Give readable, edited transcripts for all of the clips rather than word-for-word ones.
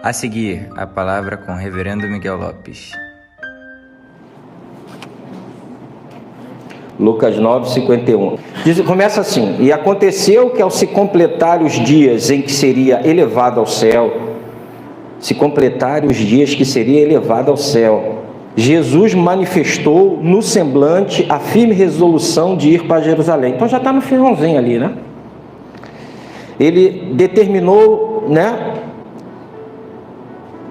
A seguir, a palavra com o Reverendo Miguel Lopes. Lucas 9, 51. Começa assim: e aconteceu que ao se completar os dias em que seria elevado ao céu, Jesus manifestou no semblante a firme resolução de ir para Jerusalém. Então já está no finalzinho ali, né? Ele determinou,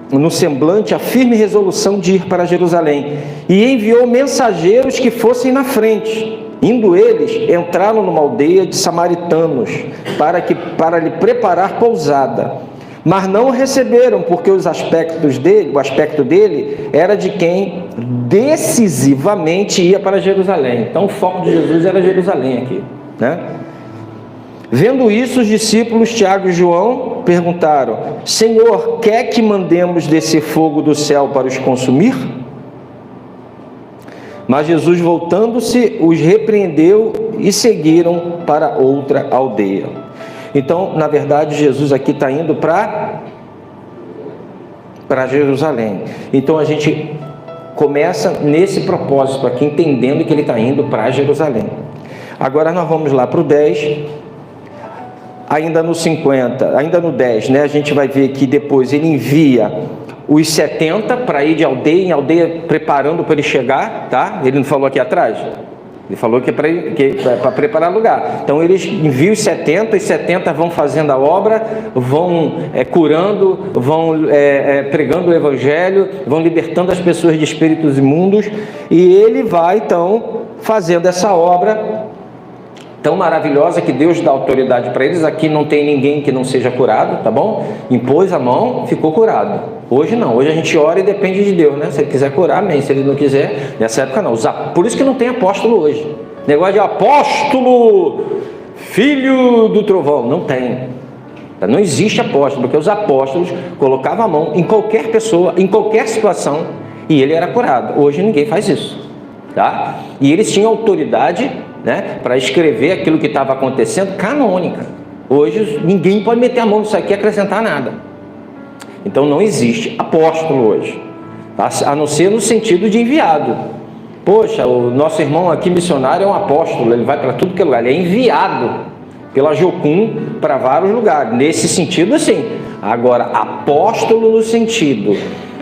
no semblante a firme resolução de ir para Jerusalém, e enviou mensageiros que fossem na frente. Indo eles, entraram numa aldeia de samaritanos para lhe preparar pousada, mas não o receberam, porque o aspecto dele era de quem decisivamente ia para Jerusalém. Então o foco de Jesus era Jerusalém aqui, Vendo isso, os discípulos Tiago e João perguntaram: Senhor, quer que mandemos descer fogo do céu para os consumir? Mas Jesus, voltando-se, os repreendeu e seguiram para outra aldeia. Então, na verdade, Jesus aqui está indo para Jerusalém. Então a gente começa nesse propósito aqui, entendendo que ele está indo para Jerusalém. Agora nós vamos lá para o 10. Ainda no 10, a gente vai ver que depois ele envia os 70 para ir de aldeia em aldeia, preparando para ele chegar, tá? Ele não falou aqui atrás? Ele falou que é para preparar lugar. Então eles enviam os 70 vão fazendo a obra, vão curando, vão pregando o evangelho, vão libertando as pessoas de espíritos imundos, e ele vai então fazendo essa obra tão maravilhosa que Deus dá autoridade para eles. Aqui não tem ninguém que não seja curado, tá bom? Impôs a mão, ficou curado. Hoje não, hoje a gente ora e depende de Deus, Se ele quiser curar, amém. Se ele não quiser, nessa época não. Por isso que não tem apóstolo hoje. Negócio de apóstolo, filho do trovão, não tem. Não existe apóstolo, porque os apóstolos colocavam a mão em qualquer pessoa, em qualquer situação, e ele era curado. Hoje ninguém faz isso, tá? E eles tinham autoridade, para escrever aquilo que estava acontecendo, canônica. Hoje ninguém pode meter a mão nisso aqui e acrescentar nada. Então não existe apóstolo hoje, a não ser no sentido de enviado. Poxa, o nosso irmão aqui missionário é um apóstolo, ele vai para tudo que é lugar, ele é enviado pela Jocum para vários lugares, nesse sentido sim. Agora, apóstolo no sentido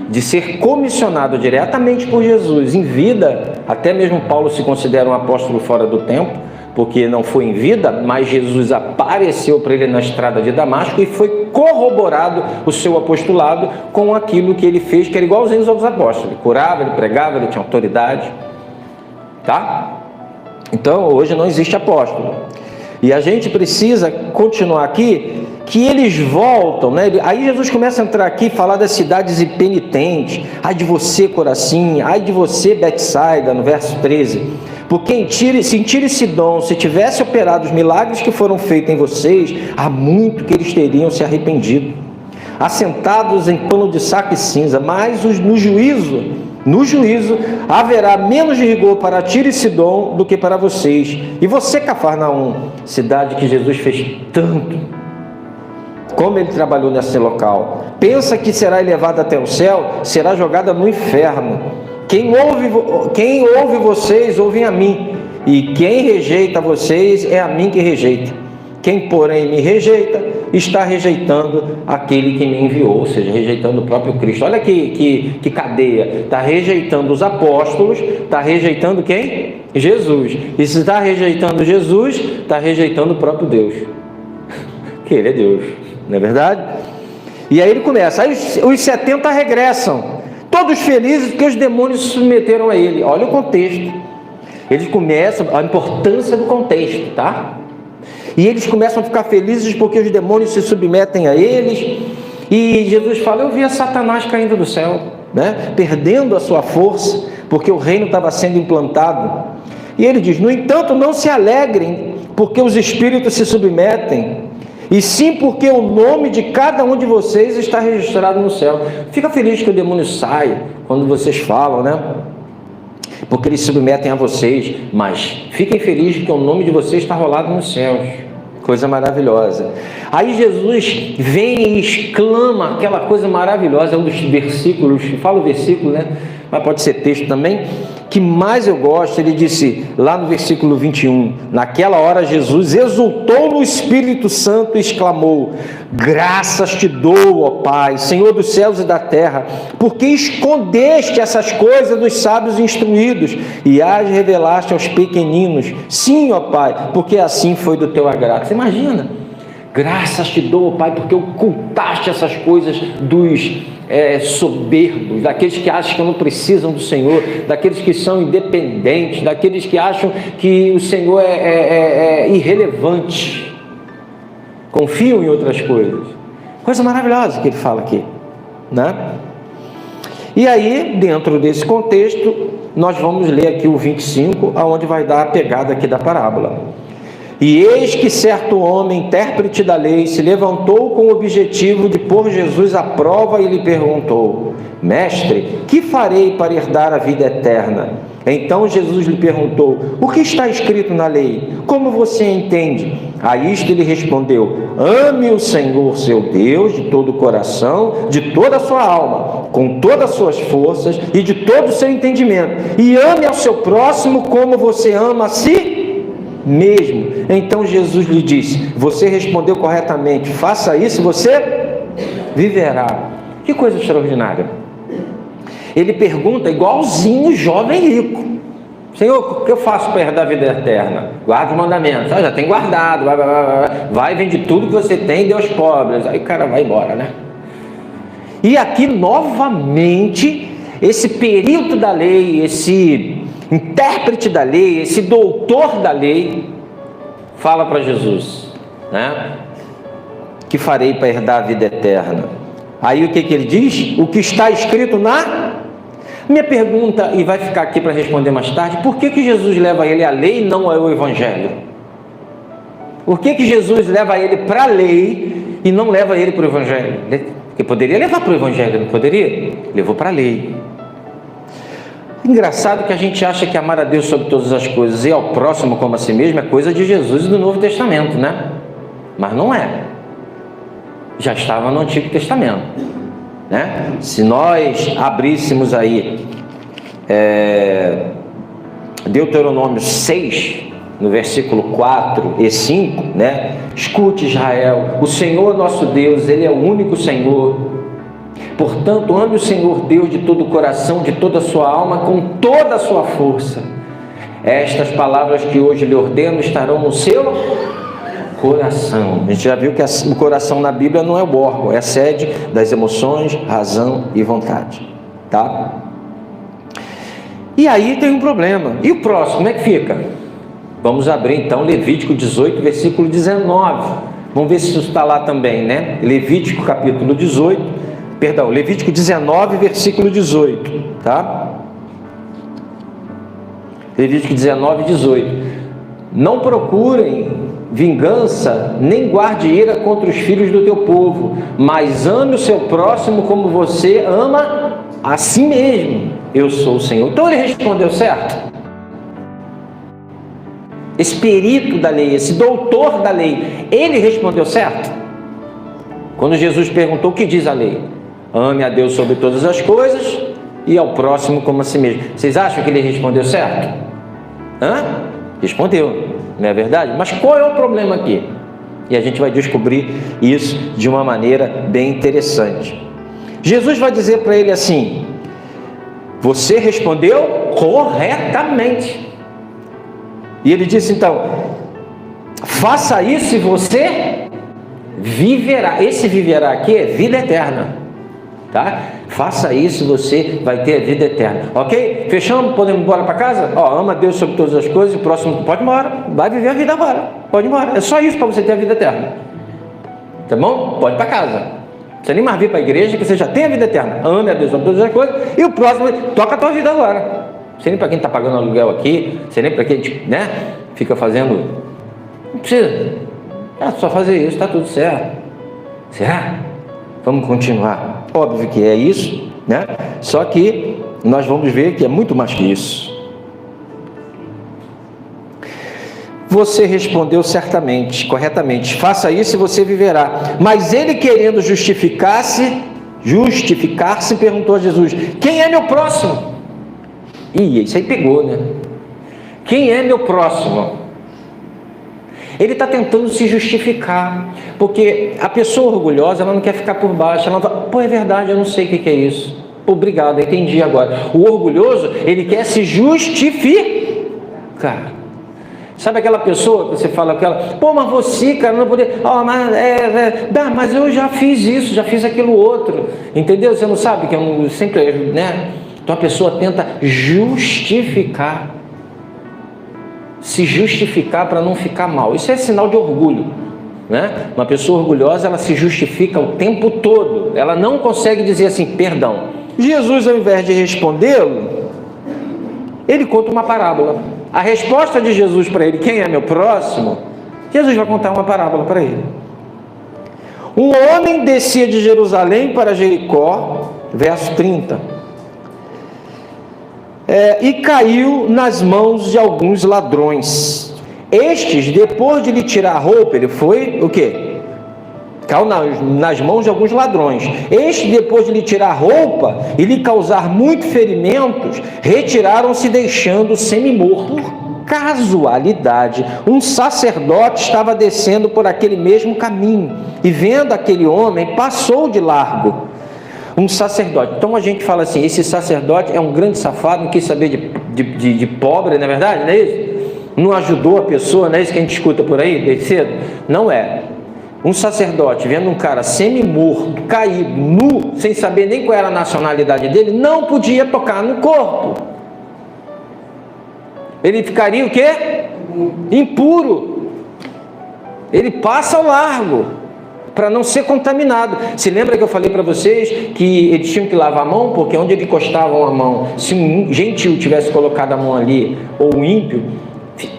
de ser comissionado diretamente por Jesus em vida, até mesmo Paulo se considera um apóstolo fora do tempo, porque não foi em vida, mas Jesus apareceu para ele na estrada de Damasco e foi corroborado o seu apostolado com aquilo que ele fez, que era igualzinho aos outros apóstolos. Ele curava, ele pregava, ele tinha autoridade, tá? Então hoje não existe apóstolo, e a gente precisa continuar aqui, que eles voltam, Aí Jesus começa a entrar aqui e falar das cidades impenitentes. Ai de você, Corazim, ai de você, Betsaida, no verso 13. Porque em Tiro e Sidom, se tivesse operado os milagres que foram feitos em vocês, há muito que eles teriam se arrependido, assentados em pano de saco e cinza. Mas no juízo haverá menos rigor para Tiro e Sidom do que para vocês. E você, Cafarnaum, cidade que Jesus fez tanto, como ele trabalhou nesse local, pensa que será elevada até o céu, será jogada no inferno. Quem ouve vocês, ouve a mim, e quem rejeita vocês, é a mim que rejeita. Quem, porém, me rejeita, está rejeitando aquele que me enviou, ou seja, rejeitando o próprio Cristo. Olha que cadeia. Está rejeitando os apóstolos, está rejeitando quem? Jesus. E se está rejeitando Jesus, está rejeitando o próprio Deus, que ele é Deus. Não é verdade? E aí ele começa, aí os 70 regressam, todos felizes porque os demônios se submeteram a ele. Olha o contexto. Eles começam, a importância do contexto, tá? E eles começam a ficar felizes porque os demônios se submetem a eles. E Jesus fala: eu via Satanás caindo do céu, perdendo a sua força, porque o reino estava sendo implantado. E ele diz: no entanto, não se alegrem porque os espíritos se submetem, e sim porque o nome de cada um de vocês está registrado no céu. Fica feliz que o demônio sai quando vocês falam, porque eles se submetem a vocês, mas fiquem felizes que o nome de vocês está rolado nos céus. Coisa maravilhosa. Aí Jesus vem e exclama aquela coisa maravilhosa, é um dos versículos, fala o versículo, né? Mas pode ser texto também, que mais eu gosto. Ele disse, lá no versículo 21, naquela hora Jesus exultou no Espírito Santo e exclamou: graças te dou, ó Pai, Senhor dos céus e da terra, porque escondeste essas coisas dos sábios instruídos e as revelaste aos pequeninos. Sim, ó Pai, porque assim foi do teu agrado. Você imagina? Graças te dou, ó Pai, porque ocultaste essas coisas dos soberbos, daqueles que acham que não precisam do Senhor, daqueles que são independentes, daqueles que acham que o Senhor é irrelevante, confiam em outras coisas. Coisa maravilhosa que ele fala aqui, né? E aí, dentro desse contexto, nós vamos ler aqui o 25, aonde vai dar a pegada aqui da parábola. E eis que certo homem, intérprete da lei, se levantou com o objetivo de pôr Jesus à prova e lhe perguntou: mestre, que farei para herdar a vida eterna? Então Jesus lhe perguntou: o que está escrito na lei? Como você entende? A isto ele respondeu: ame o Senhor seu Deus de todo o coração, de toda a sua alma, com todas as suas forças e de todo o seu entendimento, e ame ao seu próximo como você ama a si mesmo. Então Jesus lhe disse: você respondeu corretamente, faça isso e você viverá. Que coisa extraordinária. Ele pergunta igualzinho o jovem rico: Senhor, o que eu faço para herdar a vida eterna? Guarda os mandamentos. Já tem guardado, vai, vende tudo que você tem e dê aos pobres. Aí o cara vai embora, né? E aqui novamente esse perito da lei, esse intérprete da lei, esse doutor da lei, fala para Jesus, né? Que farei para herdar a vida eterna? Aí o que ele diz? O que está escrito na... Minha pergunta, e vai ficar aqui para responder mais tarde: por que Jesus leva ele à lei e não ao evangelho? Por que Jesus leva ele para a lei e não leva ele para o evangelho? Porque poderia levar para o evangelho, não poderia? Levou para a lei. Engraçado que a gente acha que amar a Deus sobre todas as coisas e ao próximo como a si mesmo é coisa de Jesus e do Novo Testamento, né? Mas não é. Já estava no Antigo Testamento, né? Se nós abríssemos aí Deuteronômio 6, no versículo 4 e 5, né? Escute, Israel, o Senhor nosso Deus, Ele é o único Senhor. Portanto, ame o Senhor Deus de todo o coração, de toda a sua alma, com toda a sua força. Estas palavras que hoje lhe ordeno estarão no seu coração. A gente já viu que o coração na Bíblia não é o órgão, é a sede das emoções, razão e vontade, tá? E aí tem um problema. E o próximo, como é que fica? Vamos abrir então Levítico 18, versículo 19. Vamos ver se isso está lá também, né? Levítico capítulo 18. Perdão, Levítico 19, versículo 18, tá? Levítico 19, 18. Não procurem vingança, nem guarde ira contra os filhos do teu povo, mas ame o seu próximo como você ama a si mesmo. Eu sou o Senhor. Então ele respondeu certo. Esse perito da lei, esse doutor da lei, ele respondeu certo. Quando Jesus perguntou: o que diz a lei? Ame a Deus sobre todas as coisas e ao próximo como a si mesmo. Vocês acham que ele respondeu certo? Respondeu, não é verdade? Mas qual é o problema aqui? E a gente vai descobrir isso de uma maneira bem interessante. Jesus vai dizer para ele assim: você respondeu corretamente. E ele disse então: faça isso e você viverá. Esse viverá aqui é vida eterna. Tá? Faça isso e você vai ter a vida eterna. Ok? Fechamos? Podemos ir embora para casa? Ama a Deus sobre todas as coisas. E o próximo pode ir embora. Vai viver a vida agora. Pode ir embora. É só isso para você ter a vida eterna. Tá bom? Pode ir para casa. Não precisa nem mais vir para a igreja, que você já tem a vida eterna. Ame a Deus sobre todas as coisas. E o próximo, toca a tua vida agora. Não sei nem para quem está pagando aluguel aqui. Não sei nem para quem, né? Fica fazendo. Não precisa. É só fazer isso, está tudo certo. Será? Vamos continuar. Óbvio que é isso, né? Só que nós vamos ver que é muito mais que isso. Você respondeu certamente, corretamente. Faça isso e você viverá. Mas ele, querendo justificar-se, perguntou a Jesus: quem é meu próximo? Ih, isso aí pegou, né? Quem é meu próximo? Ele está tentando se justificar, porque a pessoa orgulhosa, ela não quer ficar por baixo. Ela fala: pô, é verdade, eu não sei o que é isso. Obrigado, entendi agora. O orgulhoso, ele quer se justificar. Sabe aquela pessoa que você fala com ela: pô, mas você, cara, não poder. Mas eu já fiz isso, já fiz aquilo outro. Entendeu? Você não sabe que eu sempre, né? Então a pessoa tenta justificar. Se justificar para não ficar mal. Isso é sinal de orgulho, né? Uma pessoa orgulhosa, ela se justifica o tempo todo. Ela não consegue dizer assim: perdão. Jesus, ao invés de respondê-lo, ele conta uma parábola. A resposta de Jesus para ele: quem é meu próximo? Jesus vai contar uma parábola para ele. Um homem descia de Jerusalém para Jericó, verso 30. E caiu nas mãos de alguns ladrões. Estes, depois de lhe tirar a roupa, ele foi o quê? Caiu nas mãos de alguns ladrões. Estes, depois de lhe tirar a roupa e lhe causar muitos ferimentos, retiraram-se, deixando semi-morto. Por casualidade, um sacerdote estava descendo por aquele mesmo caminho e, vendo aquele homem, passou de largo. Um sacerdote. Então a gente fala assim: esse sacerdote é um grande safado, não quis saber de pobre, não é verdade? Não é isso? Não ajudou a pessoa, não é isso que a gente escuta por aí, desde cedo? Não é. Um sacerdote vendo um cara semi-morto, caído, nu, sem saber nem qual era a nacionalidade dele, não podia tocar no corpo. Ele ficaria o quê? Impuro. Ele passa ao largo, para não ser contaminado. Se lembra que eu falei para vocês que eles tinham que lavar a mão, porque onde eles encostavam a mão, se um gentil tivesse colocado a mão ali, ou um ímpio,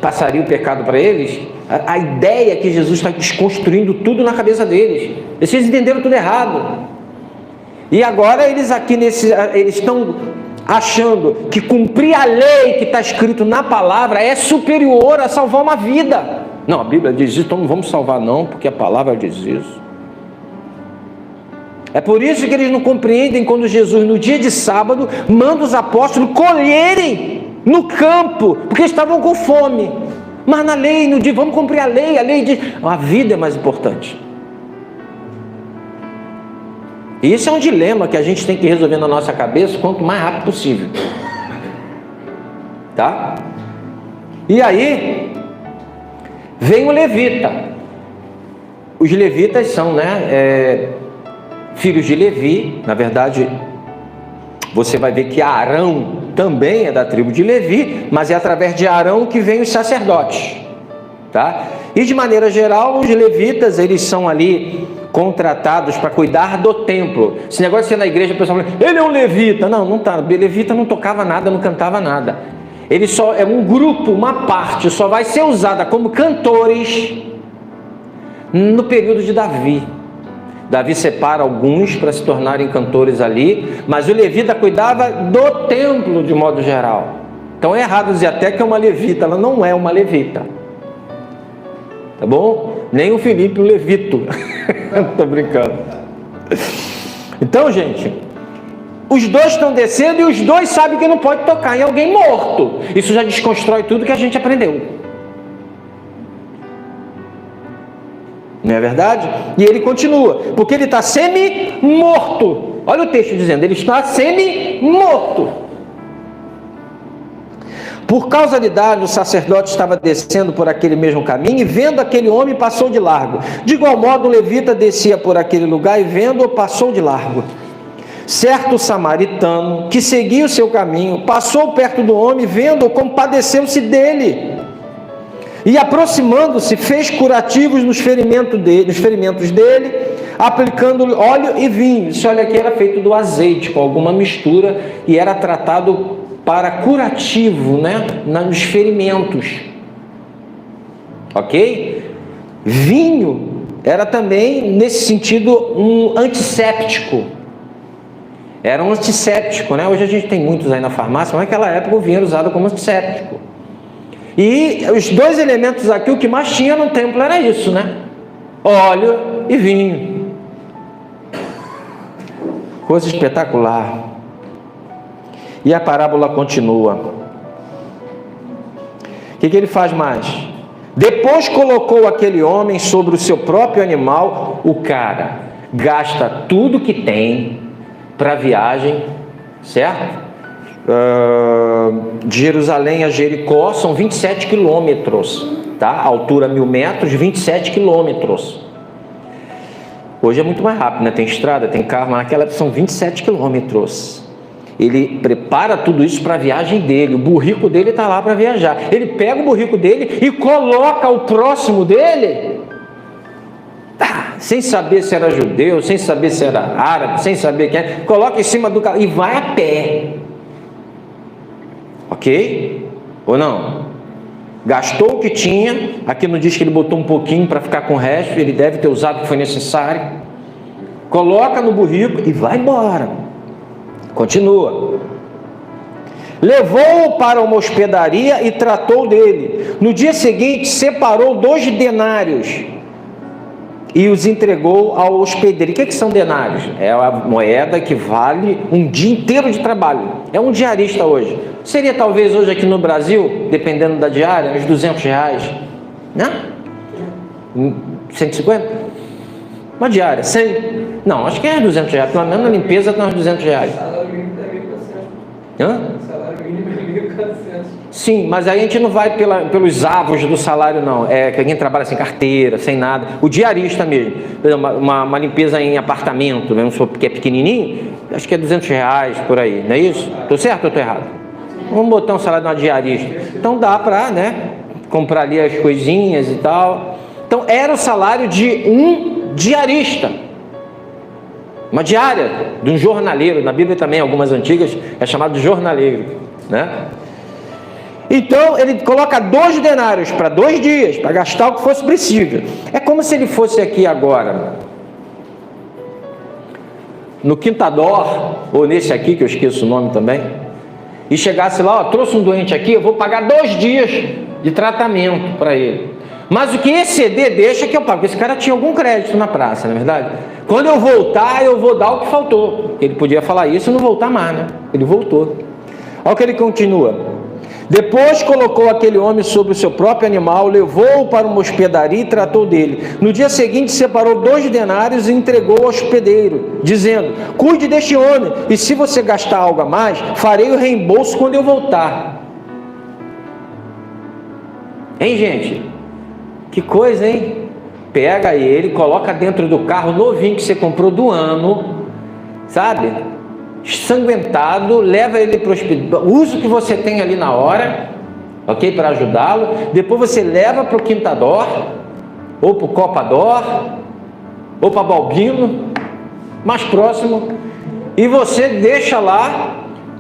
passaria o pecado para eles? A ideia é que Jesus está desconstruindo tudo na cabeça deles. Eles entenderam tudo errado. E agora eles aqui eles estão achando que cumprir a lei que está escrito na palavra é superior a salvar uma vida. Não, a Bíblia diz isso, então não vamos salvar não, porque a palavra diz isso. É por isso que eles não compreendem quando Jesus, no dia de sábado, manda os apóstolos colherem no campo, porque estavam com fome. Mas na lei, no dia, vamos cumprir a lei diz, a vida é mais importante. E isso é um dilema que a gente tem que resolver na nossa cabeça quanto mais rápido possível. Tá? E aí, vem o levita. Os levitas são, filhos de Levi. Na verdade, você vai ver que Arão também é da tribo de Levi, mas é através de Arão que vem os sacerdotes, tá? E de maneira geral, os levitas, eles são ali contratados para cuidar do templo. Esse negócio de ser na igreja, o pessoal fala: ele é um levita. Não, não tá. Levita não tocava nada, não cantava nada. Ele só é um grupo, uma parte, só vai ser usada como cantores no período de Davi. Davi separa alguns para se tornarem cantores ali, mas o levita cuidava do templo de modo geral. Então é errado dizer até que é uma levita, ela não é uma levita. Tá bom? Nem o Felipe o levito. Tô brincando. Então, gente, os dois estão descendo e os dois sabem que não pode tocar em alguém morto. Isso já desconstrói tudo que a gente aprendeu. Não é verdade? E ele continua, porque ele está semi-morto. Olha o texto dizendo, ele está semi-morto. Por causalidade, o sacerdote estava descendo por aquele mesmo caminho e vendo aquele homem passou de largo. De igual modo, o levita descia por aquele lugar e vendo-o passou de largo. Certo samaritano, que seguia o seu caminho, passou perto do homem, vendo-o, compadeceu-se dele. E aproximando-se, fez curativos nos ferimentos dele, aplicando óleo e vinho. Esse óleo aqui era feito do azeite, com alguma mistura, e era tratado para curativo, nos ferimentos. Ok? Vinho era também, nesse sentido, um antisséptico. Era um antisséptico, Hoje a gente tem muitos aí na farmácia, mas naquela época o vinho era usado como antisséptico. E os dois elementos aqui, o que mais tinha no templo era isso, né? Óleo e vinho. Coisa espetacular. E a parábola continua. O que ele faz mais? Depois colocou aquele homem sobre o seu próprio animal. O cara gasta tudo que tem para a viagem, certo? De Jerusalém a Jericó são 27 quilômetros, tá? Altura 1000 metros, 27 quilômetros. Hoje é muito mais rápido, né? Tem estrada, tem carro, mas naquela época são 27 quilômetros. Ele prepara tudo isso para a viagem dele. O burrico dele está lá para viajar. Ele pega o burrico dele e coloca o próximo dele, sem saber se era judeu, sem saber se era árabe, sem saber quem é, coloca em cima do carro e vai a pé. Ok? Ou não? Gastou o que tinha. Aqui não diz que ele botou um pouquinho para ficar com o resto. Ele deve ter usado o que foi necessário. Coloca no burrico e vai embora. Continua. Levou-o para uma hospedaria e tratou dele. No dia seguinte separou 2 denários e os entregou ao hospedeiro. O que são denários? É a moeda que vale um dia inteiro de trabalho. É um diarista hoje. Seria talvez hoje aqui no Brasil, dependendo da diária, uns R$200, né? 150? Uma diária, 100? Não, acho que é R$200. Pelo menos na limpeza tem uns R$200. Salário mínimo é 1.400. Hã? Salário mínimo é 1.400. Sim, mas aí a gente não vai pelos avos do salário, não. É que alguém trabalha sem carteira, sem nada. O diarista mesmo. Uma limpeza em apartamento, vamos supor que é pequenininho, acho que é R$200 por aí, não é isso? Estou certo ou estou errado? Vamos botar um salário de uma diarista. Então dá para, né, comprar ali as coisinhas e tal. Então era o salário de um diarista. Uma diária de um jornaleiro. Na Bíblia também, algumas antigas, é chamado de jornaleiro, né? Então ele coloca 2 denários para 2 dias, para gastar o que fosse preciso. É como se ele fosse aqui agora no Quintador, ou nesse aqui que eu esqueço o nome também, e chegasse lá, ó, trouxe um doente aqui, eu vou pagar 2 dias de tratamento para ele. Mas o que exceder deixa que eu pago. Esse cara tinha algum crédito na praça, não é verdade? Quando eu voltar, eu vou dar o que faltou. Ele podia falar isso e não voltar mais, né? Ele voltou. Olha o que ele continua. Depois colocou aquele homem sobre o seu próprio animal, levou-o para uma hospedaria e tratou dele. No dia seguinte separou 2 denários e entregou ao hospedeiro, dizendo: cuide deste homem, e se você gastar algo a mais, farei o reembolso quando eu voltar. Hein, gente? Que coisa, hein? Pega ele, coloca dentro do carro novinho que você comprou do ano, sabe? Ensanguentado, leva ele para o hospital, usa o que você tem ali na hora, ok? Para ajudá-lo. Depois você leva para o Quintador, ou para o Copador, ou para Balbino, mais próximo, e você deixa lá,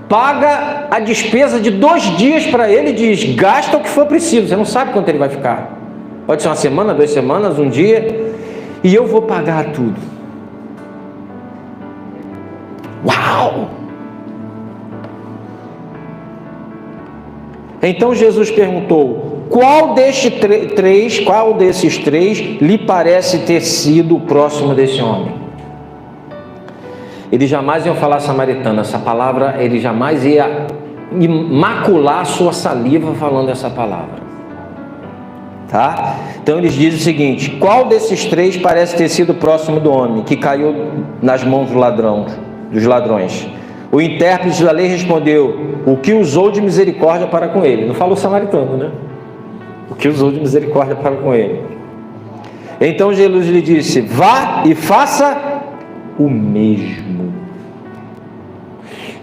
paga a despesa de 2 dias para ele e diz: gasta o que for preciso. Você não sabe quanto ele vai ficar. Pode ser 1 semana, 2 semanas, 1 dia, e eu vou pagar tudo. Uau! Então Jesus perguntou: qual desses três lhe parece ter sido o próximo desse homem? Eles jamais iam falar samaritano. Essa palavra, ele jamais ia macular a sua saliva falando essa palavra. Tá? Então eles dizem o seguinte: qual desses 3 parece ter sido próximo do homem que caiu nas mãos dos ladrões? O intérprete da lei respondeu: o que usou de misericórdia para com ele. Não falou samaritano, né? O que usou de misericórdia para com ele. Então Jesus lhe disse: vá e faça o mesmo.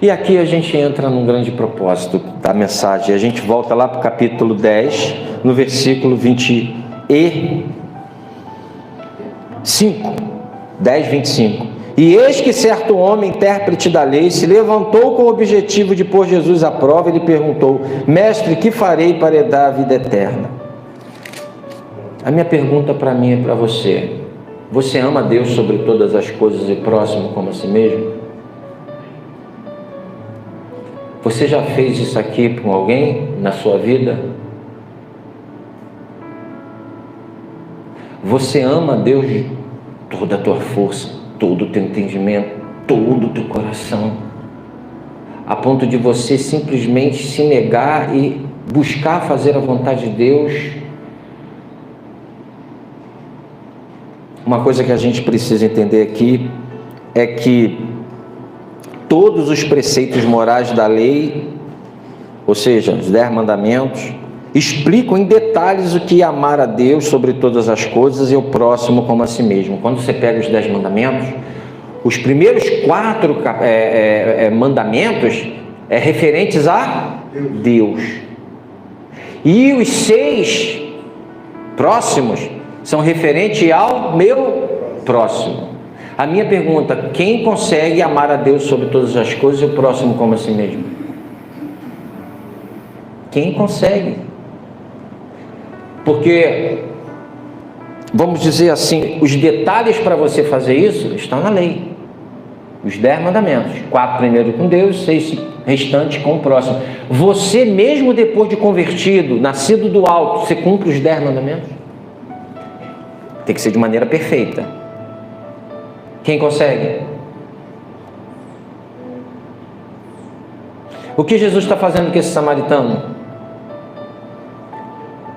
E aqui a gente entra num grande propósito da mensagem. A gente volta lá para o capítulo 10, no versículo 25. 10, 25. E eis que certo homem, intérprete da lei, se levantou com o objetivo de pôr Jesus à prova e lhe perguntou: mestre, que farei para herdar a vida eterna? A minha pergunta para mim e para você: você ama Deus sobre todas as coisas e próximo como a si mesmo? Você já fez isso aqui com alguém na sua vida? Você ama a Deus de toda a tua força, todo o teu entendimento, todo o teu coração, a ponto de você simplesmente se negar e buscar fazer a vontade de Deus. Uma coisa que a gente precisa entender aqui é que todos os preceitos morais da lei, ou seja, os 10 mandamentos, explicam em detalhes o que é amar a Deus sobre todas as coisas e o próximo como a si mesmo. Quando você pega os 10 mandamentos, os primeiros 4 mandamentos referentes a Deus. E os 6 próximos são referentes ao meu próximo. A minha pergunta: quem consegue amar a Deus sobre todas as coisas e o próximo como a si mesmo? Quem consegue? Porque, vamos dizer assim, os detalhes para você fazer isso estão na lei. Os 10 mandamentos, 4 primeiros com Deus, 6 restantes com o próximo. Você mesmo depois de convertido, nascido do alto, você cumpre os 10 mandamentos? Tem que ser de maneira perfeita. Quem consegue? O que Jesus está fazendo com esse samaritano?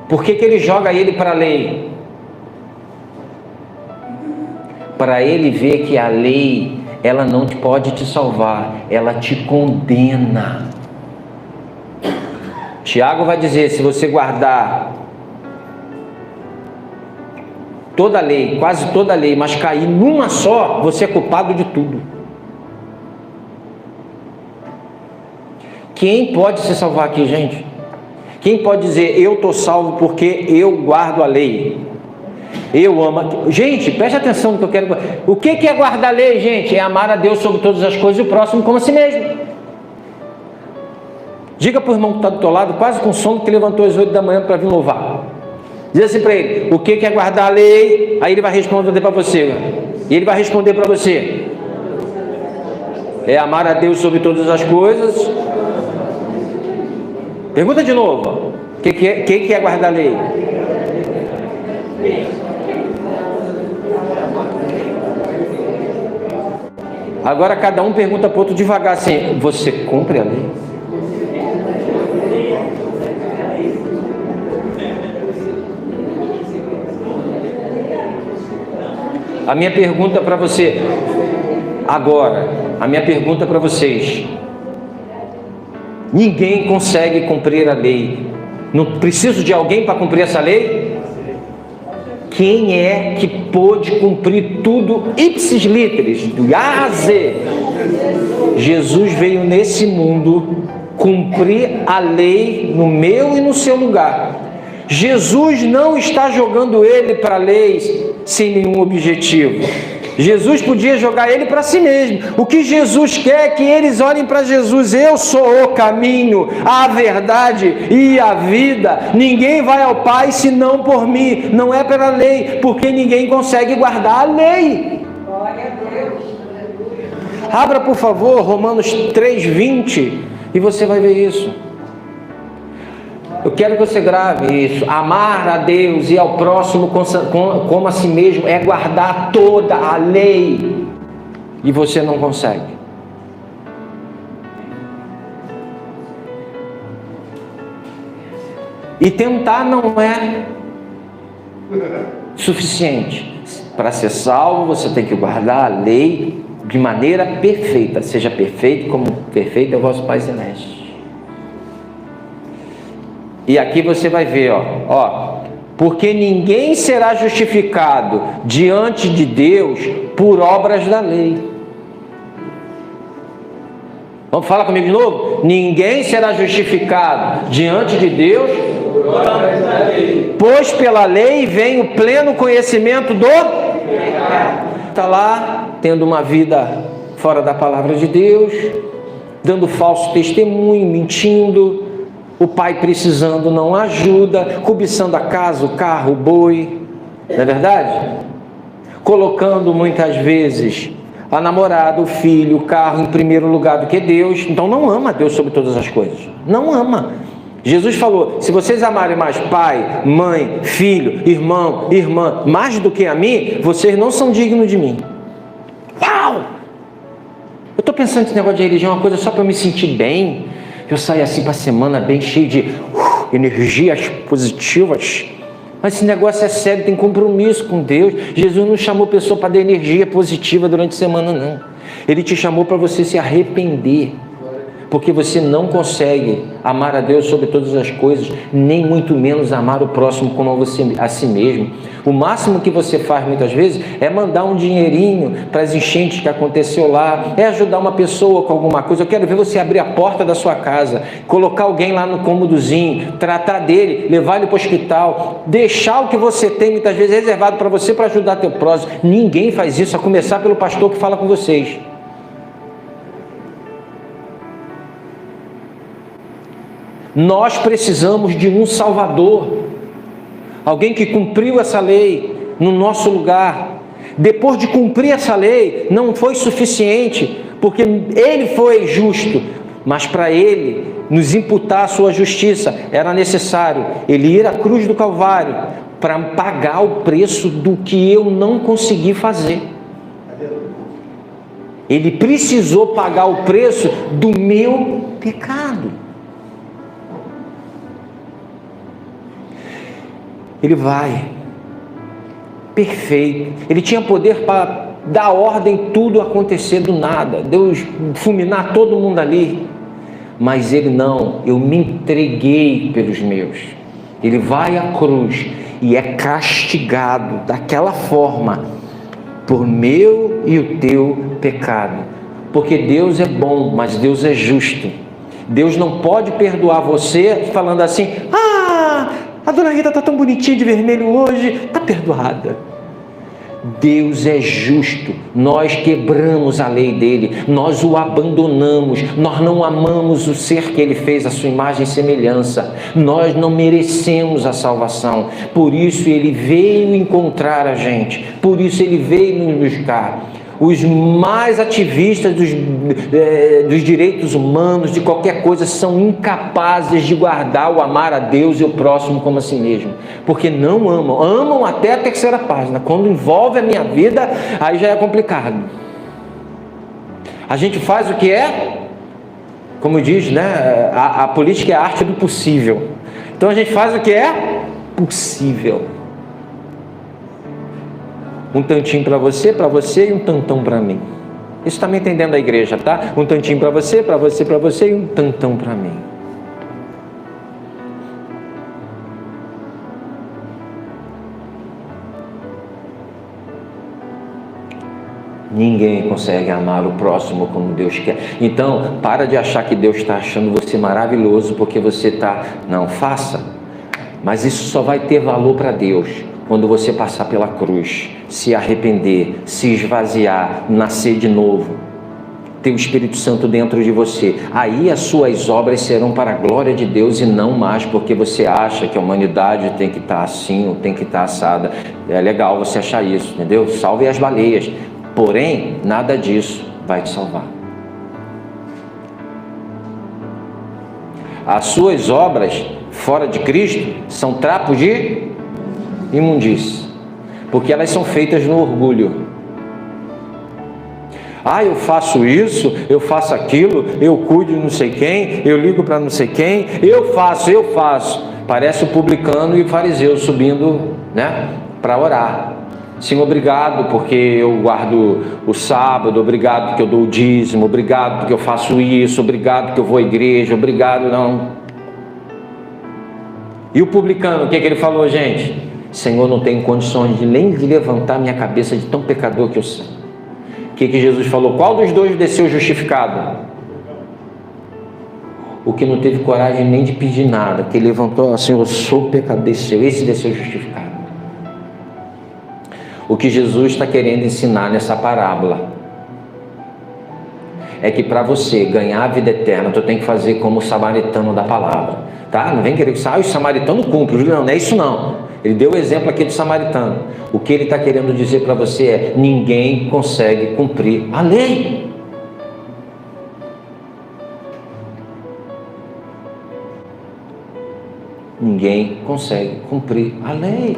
Por que ele joga ele para a lei? Para ele ver que a lei, ela não pode te salvar, ela te condena. Tiago vai dizer: se você guardar toda a lei, quase toda a lei, mas cair numa só, você é culpado de tudo. Quem pode se salvar aqui, gente? Quem pode dizer: eu estou salvo porque eu guardo a lei? Eu amo. Gente, preste atenção no que eu quero. O que é guardar a lei, gente? É amar a Deus sobre todas as coisas e o próximo como a si mesmo. Diga para o irmão que está do teu lado, quase com sono, que levantou às 8 da manhã para vir louvar. Diz assim para ele: o que é guardar a lei? Aí ele vai responder para você. E ele vai responder para você: é amar a Deus sobre todas as coisas. Pergunta de novo: o que é guardar a lei? Agora cada um pergunta para o outro devagar assim: você cumpre a lei? A minha pergunta para você agora, a minha pergunta para vocês: ninguém consegue cumprir a lei. Não preciso de alguém para cumprir essa lei? Quem é que pôde cumprir tudo ipsis literis, do A a Z? Jesus veio nesse mundo cumprir a lei no meu e no seu lugar. Jesus não está jogando ele para a lei sem nenhum objetivo. Jesus podia jogar ele para si mesmo. O que Jesus quer é que eles olhem para Jesus: eu sou o caminho, a verdade e a vida. Ninguém vai ao Pai senão por mim. Não é pela lei, porque ninguém consegue guardar a lei. Glória a Deus. Abra, por favor, Romanos 3:20 e você vai ver isso. Eu quero que você grave isso. Amar a Deus e ao próximo como a si mesmo é guardar toda a lei. E você não consegue. E tentar não é suficiente. Para ser salvo, você tem que guardar a lei de maneira perfeita. Seja perfeito como perfeito é o vosso Pai Celeste. E aqui você vai ver, porque ninguém será justificado diante de Deus por obras da lei. Vamos falar comigo de novo? Ninguém será justificado diante de Deus por obras da lei. Pois pela lei vem o pleno conhecimento do pecado. Está lá, tendo uma vida fora da palavra de Deus, dando falso testemunho, mentindo. O pai precisando não ajuda, cobiçando a casa, o carro, o boi, não é verdade? Colocando muitas vezes a namorada, o filho, o carro em primeiro lugar do que Deus. Então não ama Deus sobre todas as coisas, não ama. Jesus falou: se vocês amarem mais pai, mãe, filho, irmão, irmã, mais do que a mim, vocês não são dignos de mim. Uau! Eu estou pensando que esse negócio de religião é uma coisa só para eu me sentir bem. Eu saio assim para a semana bem cheio de energias positivas. Mas esse negócio é sério, tem compromisso com Deus. Jesus não chamou pessoa para dar energia positiva durante a semana, não. Ele te chamou para você se arrepender. Porque você não consegue amar a Deus sobre todas as coisas, nem muito menos amar o próximo como a si mesmo. O máximo que você faz muitas vezes é mandar um dinheirinho para as enchentes que aconteceu lá, é ajudar uma pessoa com alguma coisa. Eu quero ver você abrir a porta da sua casa, colocar alguém lá no cômodozinho, tratar dele, levar ele para o hospital, deixar o que você tem muitas vezes reservado para você para ajudar teu próximo. Ninguém faz isso, a começar pelo pastor que fala com vocês. Nós precisamos de um Salvador, alguém que cumpriu essa lei no nosso lugar. Depois de cumprir essa lei, não foi suficiente, porque ele foi justo, mas para ele nos imputar a sua justiça, era necessário ele ir à cruz do Calvário para pagar o preço do que eu não consegui fazer. Ele precisou pagar o preço do meu pecado. Ele vai, perfeito, ele tinha poder para dar ordem, tudo acontecer do nada, Deus fulminar todo mundo ali, mas ele não, eu me entreguei pelos meus. Ele vai à cruz e é castigado daquela forma, por meu e o teu pecado, porque Deus é bom, mas Deus é justo. Deus não pode perdoar você falando assim: a dona Rita está tão bonitinha de vermelho hoje, está perdoada. Deus é justo, nós quebramos a lei dele, nós o abandonamos, nós não amamos o ser que ele fez, a sua imagem e semelhança, nós não merecemos a salvação, por isso ele veio encontrar a gente, por isso ele veio nos buscar. Os mais ativistas dos direitos humanos, de qualquer coisa, são incapazes de guardar o amar a Deus e o próximo como a si mesmo, porque não amam até a terceira página. Quando envolve a minha vida, aí já é complicado. A gente faz o que é, como diz, né? A política é a arte do possível. Então a gente faz o que é possível. Um tantinho para você e um tantão para mim. Isso também tem dentro da igreja, tá? Um tantinho para você e um tantão para mim. Ninguém consegue amar o próximo como Deus quer. Então, para de achar que Deus está achando você maravilhoso porque você está... Não, faça. Mas isso só vai ter valor para Deus quando você passar pela cruz, se arrepender, se esvaziar, nascer de novo, ter o Espírito Santo dentro de você. Aí as suas obras serão para a glória de Deus e não mais porque você acha que a humanidade tem que estar assim ou tem que estar assada. É legal você achar isso, entendeu? Salve as baleias. Porém, nada disso vai te salvar. As suas obras fora de Cristo são trapos de imundície, porque elas são feitas no orgulho. Eu faço isso, eu faço aquilo, eu cuido de não sei quem, eu ligo para não sei quem, eu faço. Parece o publicano e o fariseu subindo, né, para orar. Sim, obrigado porque eu guardo o sábado, obrigado porque eu dou o dízimo, obrigado porque eu faço isso, obrigado porque eu vou à igreja, obrigado não. E o publicano, o que ele falou, gente? Senhor, não tenho condições nem de levantar minha cabeça de tão pecador que eu sou. O que Jesus falou? Qual dos dois desceu justificado? O que não teve coragem nem de pedir nada, que levantou assim: eu sou pecador, desceu, esse desceu justificado. O que Jesus está querendo ensinar nessa parábola é que para você ganhar a vida eterna, tu tem que fazer como o samaritano da palavra, tá? Não vem querer que o samaritano cumpre, não é isso não. Ele deu o exemplo aqui do samaritano. O que ele está querendo dizer para você é: ninguém consegue cumprir a lei. ninguém consegue cumprir a lei.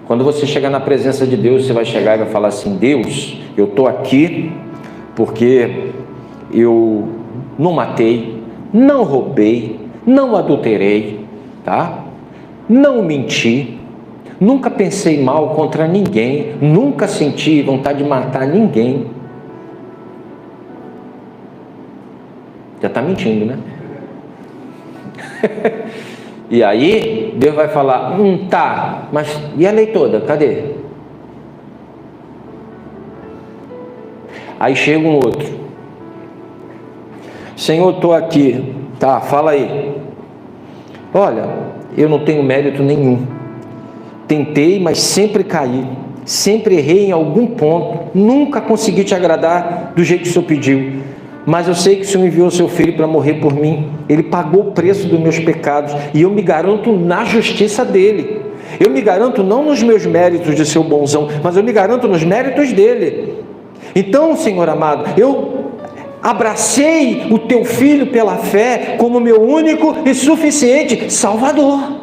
Quando você chegar na presença de Deus, você vai chegar e vai falar assim: Deus, eu estou aqui porque eu não matei, não roubei, não adulterei, tá? Não menti, nunca pensei mal contra ninguém, nunca senti vontade de matar ninguém. Já está mentindo, né? E aí Deus vai falar: tá, mas e a lei toda? Cadê? Aí chega um outro: Senhor, estou aqui, tá, fala aí. Olha, eu não tenho mérito nenhum, tentei, mas sempre caí, sempre errei em algum ponto, nunca consegui te agradar do jeito que o Senhor pediu, mas eu sei que o Senhor enviou o seu Filho para morrer por mim, Ele pagou o preço dos meus pecados, e eu me garanto na justiça dEle. Eu me garanto não nos meus méritos de ser o bonzão, mas eu me garanto nos méritos dEle. Então, Senhor amado, eu abracei o teu Filho pela fé como meu único e suficiente Salvador.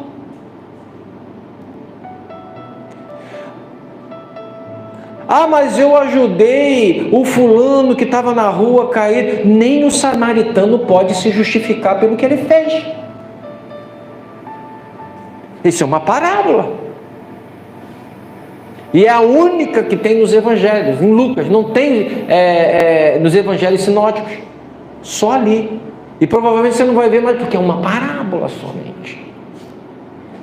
Ah, mas eu ajudei o fulano que estava na rua caído. Nem o samaritano pode se justificar pelo que ele fez. Isso é uma parábola. E é a única que tem nos evangelhos. Em Lucas não tem nos evangelhos sinóticos. Só ali. E provavelmente você não vai ver mais, porque é uma parábola somente.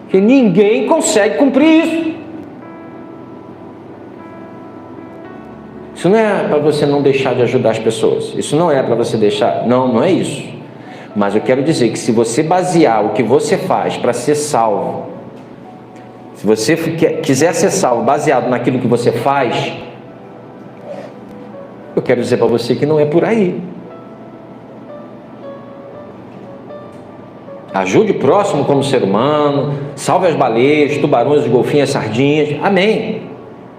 Porque ninguém consegue cumprir isso. Isso não é para você não deixar de ajudar as pessoas. Isso não é para você deixar. Não é isso. Mas eu quero dizer que se você basear o que você faz para ser salvo, se você quiser ser salvo baseado naquilo que você faz, eu quero dizer para você que não é por aí. Ajude o próximo como ser humano, salve as baleias, tubarões, os golfinhos, as sardinhas. Amém.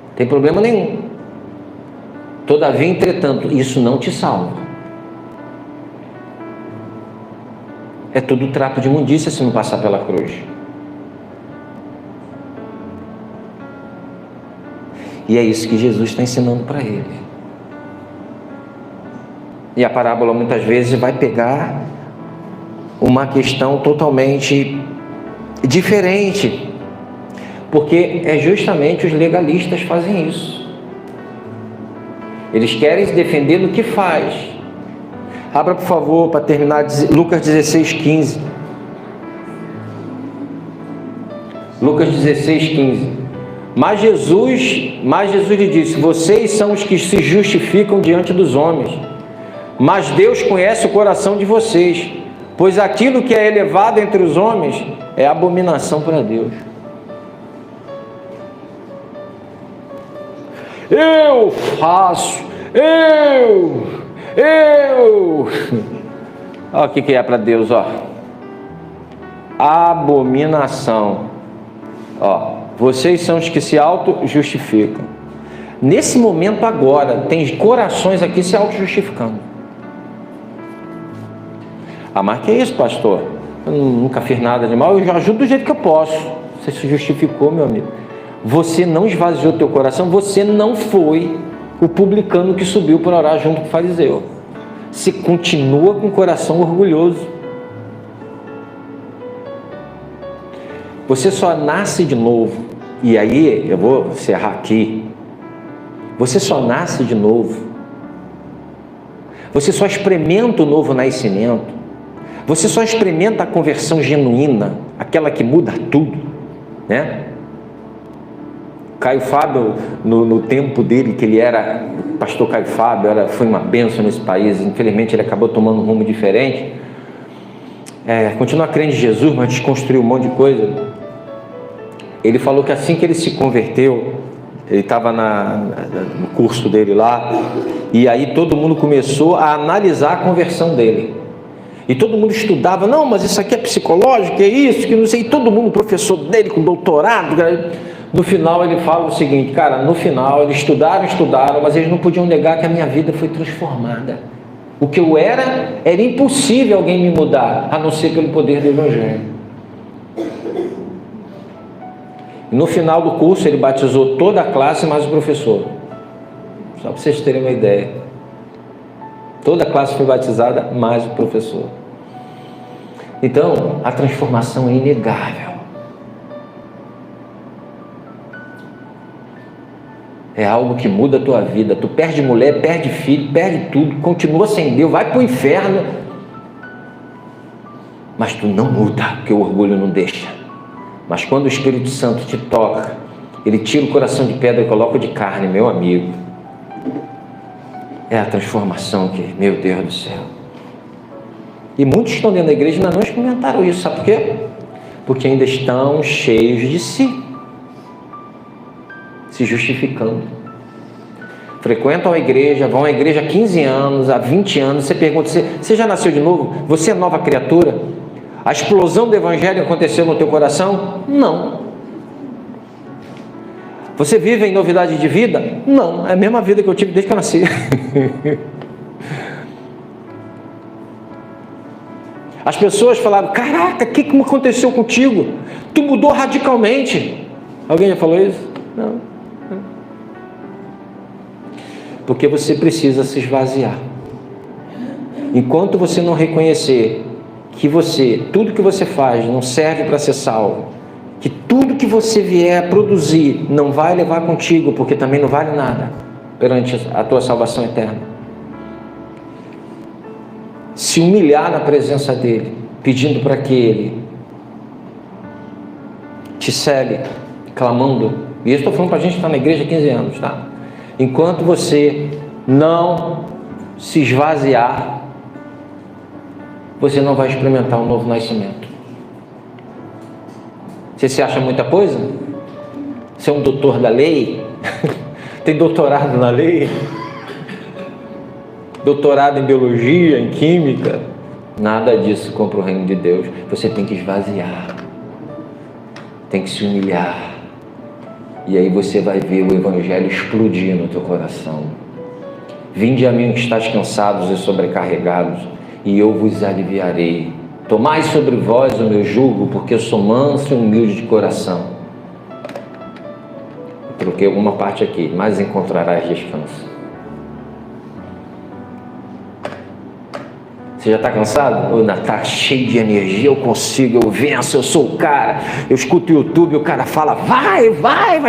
Não tem problema nenhum. Todavia, entretanto, isso não te salva. É tudo trapo de imundícia se não passar pela cruz. E é isso que Jesus está ensinando para ele. E a parábola muitas vezes vai pegar uma questão totalmente diferente, porque é justamente os legalistas fazem isso. Eles querem se defender no que faz. Abra, por favor, para terminar, Lucas 16:15. Lucas 16:15. Mas Jesus lhe disse: vocês são os que se justificam diante dos homens, mas Deus conhece o coração de vocês, pois aquilo que é elevado entre os homens é abominação para Deus. Eu faço, olha o que é para Deus, ó. Abominação. Ó, vocês são os que se auto-justificam. Nesse momento agora, tem corações aqui se auto-justificando. Ah, mas que é isso, pastor? Eu nunca fiz nada de mal, eu já ajudo do jeito que eu posso. Você se justificou, meu amigo. Você não esvaziou teu coração, você não foi o publicano que subiu para orar junto com o fariseu. Você continua com o coração orgulhoso. Você só nasce de novo. E aí, eu vou encerrar aqui. Você só nasce de novo. Você só experimenta o novo nascimento. Você só experimenta a conversão genuína, aquela que muda tudo, né? Caio Fábio, no tempo dele, que ele era, o pastor Caio Fábio, foi uma bênção nesse país. Infelizmente ele acabou tomando um rumo diferente. Continua crendo em Jesus, mas desconstruiu um monte de coisa. Ele falou que assim que ele se converteu, ele estava no curso dele lá, e aí todo mundo começou a analisar a conversão dele. E todo mundo estudava: não, mas isso aqui é psicológico, é isso, que não sei. E todo mundo, professor dele com doutorado. No final ele fala o seguinte: cara, no final eles estudaram, mas eles não podiam negar que a minha vida foi transformada. O que eu era impossível alguém me mudar, a não ser pelo poder do Evangelho. No final do curso, ele batizou toda a classe mais o professor. Só para vocês terem uma ideia. Toda a classe foi batizada, mais o professor. Então, a transformação é inegável. É algo que muda a tua vida. Tu perde mulher, perde filho, perde tudo, continua sem Deus, vai para o inferno. Mas tu não muda, porque o orgulho não deixa. Mas quando o Espírito Santo te toca, ele tira o coração de pedra e coloca o de carne, meu amigo. É a transformação que, meu Deus do céu. E muitos estão dentro da igreja e ainda não experimentaram isso, sabe por quê? Porque ainda estão cheios de si, se justificando. Frequentam a igreja, vão à igreja há 15 anos, há 20 anos, você pergunta, você já nasceu de novo? Você é nova criatura? A explosão do evangelho aconteceu no teu coração? Não. Você vive em novidade de vida? Não, é a mesma vida que eu tive desde que eu nasci. As pessoas falaram, caraca, o que aconteceu contigo? Tu mudou radicalmente. Alguém já falou isso? Não. Porque você precisa se esvaziar. Enquanto você não reconhecer que tudo que você faz não serve para ser salvo, que tudo que você vier a produzir não vai levar contigo, porque também não vale nada perante a tua salvação eterna. Se humilhar na presença dele, pedindo para que ele te cele, clamando, e isso estou falando para a gente que está na igreja há 15 anos, tá? Enquanto você não se esvaziar, você não vai experimentar um novo nascimento. Você se acha muita coisa? Você é um doutor da lei? Tem doutorado na lei? Doutorado em biologia, em química? Nada disso compra o reino de Deus. Você tem que esvaziar, tem que se humilhar, e aí você vai ver o evangelho explodir no teu coração. Vinde a mim que estáis cansados e sobrecarregados, e eu vos aliviarei. Tomai sobre vós o meu jugo, porque eu sou manso e humilde de coração. Eu troquei alguma parte aqui, mas encontrarás descanso. Você já está cansado? Ou ainda está cheio de energia? Eu consigo, eu venço, eu sou o cara. Eu escuto o YouTube, o cara fala, vai,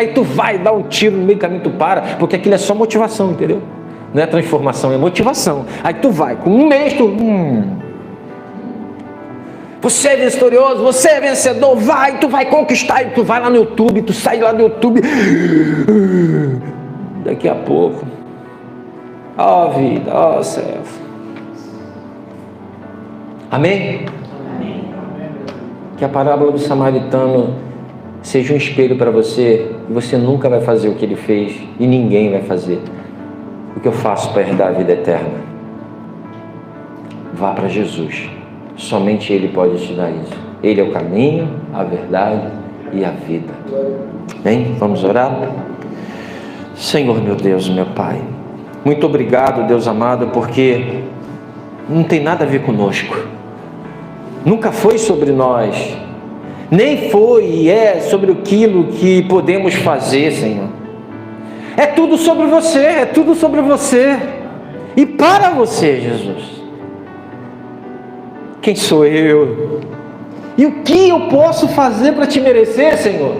tu vai, dá um tiro no meio do caminho, tu para, porque aquilo é só motivação, entendeu? Não é transformação, é motivação. Aí tu vai, com um mês tu... Você é vitorioso, você é vencedor, tu vai conquistar, e tu vai lá no YouTube, tu sai lá do YouTube. Daqui a pouco, vida, céu. Amém? Amém? Que a parábola do samaritano seja um espelho para você, e você nunca vai fazer o que ele fez, e ninguém vai fazer o que eu faço para herdar a vida eterna. Vá para Jesus. Somente Ele pode te dar isso. Ele é o caminho, a verdade e a vida. Bem, vamos orar? Senhor, meu Deus, meu Pai, muito obrigado, Deus amado, porque não tem nada a ver conosco. Nunca foi sobre nós. Nem foi e é sobre aquilo que podemos fazer, Senhor. É tudo sobre você, é tudo sobre você. E para você, Jesus. Quem sou eu? E o que eu posso fazer para te merecer, Senhor?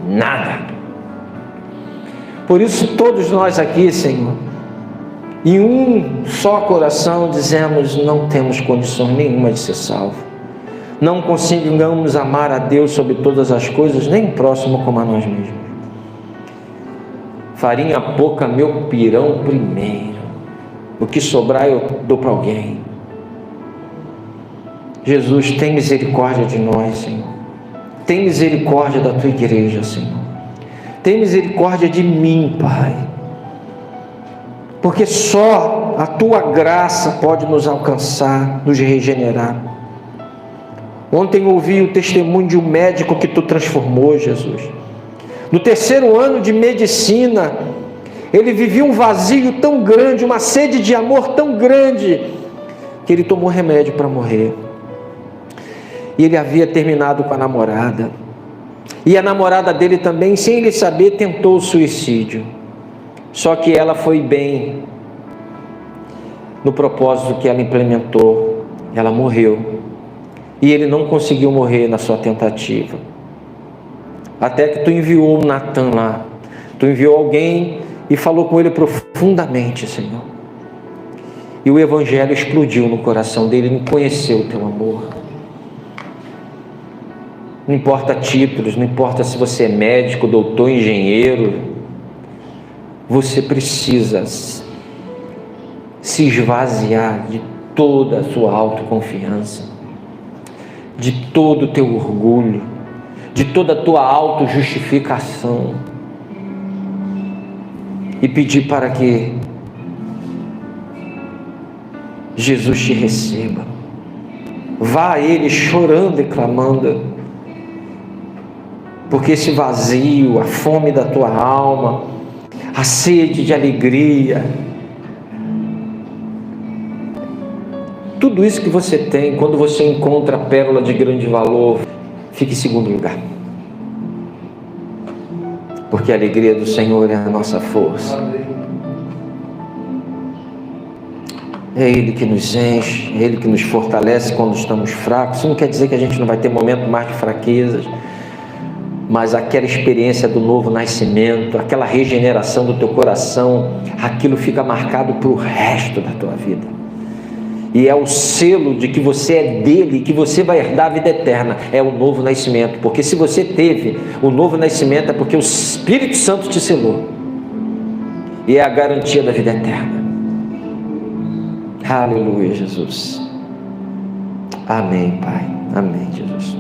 Nada. Por isso todos nós aqui, Senhor, em um só coração dizemos, não temos condições nenhuma de ser salvo. Não conseguimos amar a Deus sobre todas as coisas, nem o próximo como a nós mesmos. Farinha pouca, meu pirão primeiro. O que sobrar eu dou para alguém. Jesus, tem misericórdia de nós, Senhor. Tem misericórdia da tua igreja, Senhor. Tem misericórdia de mim, Pai. Porque só a tua graça pode nos alcançar, nos regenerar. Ontem ouvi o testemunho de um médico que tu transformou, Jesus. No 3º ano de medicina, ele vivia um vazio tão grande, uma sede de amor tão grande, que ele tomou remédio para morrer. E ele havia terminado com a namorada. E a namorada dele também, sem ele saber, tentou o suicídio. Só que ela foi bem no propósito que ela implementou. Ela morreu. E ele não conseguiu morrer na sua tentativa. Até que tu enviou o Natan lá. Tu enviou alguém e falou com ele profundamente, Senhor. E o evangelho explodiu no coração dele. Ele conheceu o teu amor. Não importa títulos, não importa se você é médico, doutor, engenheiro. Você precisa se esvaziar de toda a sua autoconfiança, de todo o teu orgulho, de toda a tua autojustificação e pedir para que Jesus te receba. Vá a Ele chorando e clamando, porque esse vazio, a fome da tua alma, a sede de alegria, tudo isso que você tem, quando você encontra a pérola de grande valor, fique em segundo lugar. Porque a alegria do Senhor é a nossa força. É Ele que nos enche, é Ele que nos fortalece quando estamos fracos. Isso não quer dizer que a gente não vai ter momento mais de fraquezas, mas aquela experiência do novo nascimento, aquela regeneração do teu coração, aquilo fica marcado para o resto da tua vida. E é o selo de que você é dele, que você vai herdar a vida eterna. É o novo nascimento. Porque se você teve o novo nascimento, é porque o Espírito Santo te selou. E é a garantia da vida eterna. Aleluia, Jesus. Amém, Pai. Amém, Jesus.